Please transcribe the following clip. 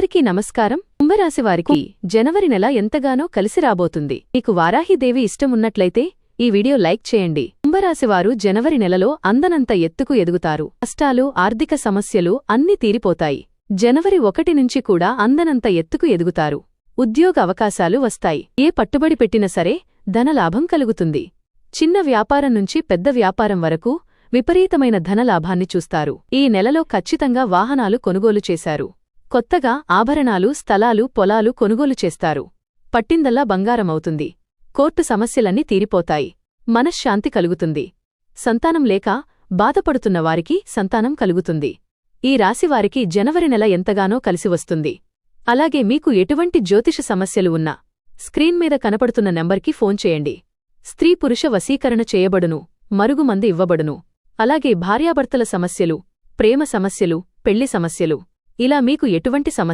అందరికీ నమస్కారం. కుంభరాశివారికి జనవరి నెల ఎంతగానో కలిసి రాబోతుంది. మీకు వారాహిదేవి ఇష్టమున్నట్లయితే ఈ వీడియో లైక్ చేయండి. కుంభరాశివారు జనవరి నెలలో అందనంత ఎత్తుకు ఎదుగుతారు. కష్టాలు, ఆర్థిక సమస్యలు అన్నీ తీరిపోతాయి. జనవరి 1 నుంచి కూడా అందనంత ఎత్తుకు ఎదుగుతారు. ఉద్యోగ అవకాశాలు వస్తాయి. ఏ పట్టుబడి పెట్టినా సరే ధనలాభం కలుగుతుంది. చిన్న వ్యాపారం నుంచి పెద్ద వ్యాపారం వరకు విపరీతమైన ధనలాభాన్ని చూస్తారు. ఈ నెలలో ఖచ్చితంగా వాహనాలు కొనుగోలు చేశారు. కొత్తగా ఆభరణాలు, స్థలాలు, పొలాలు కొనుగోలు చేస్తారు. పట్టిందల్లా బంగారమవుతుంది. కోర్టు సమస్యలన్నీ తీరిపోతాయి. మనశ్శాంతి కలుగుతుంది. సంతానం లేక బాధపడుతున్న వారికి సంతానం కలుగుతుంది. ఈ రాశివారికి జనవరి నెల ఎంతగానో కలిసివస్తుంది. అలాగే మీకు ఎటువంటి జ్యోతిష సమస్యలు ఉన్నా స్క్రీన్ మీద కనపడుతున్న నెంబర్కి ఫోన్ చేయండి. స్త్రీ పురుష వశీకరణ చేయబడును, మరుగుమందు ఇవ్వబడును. అలాగే భార్యాభర్తల సమస్యలు, ప్రేమ సమస్యలు, పెళ్లి సమస్యలు, ఇలా మీకు ఎటువంటి సమస్య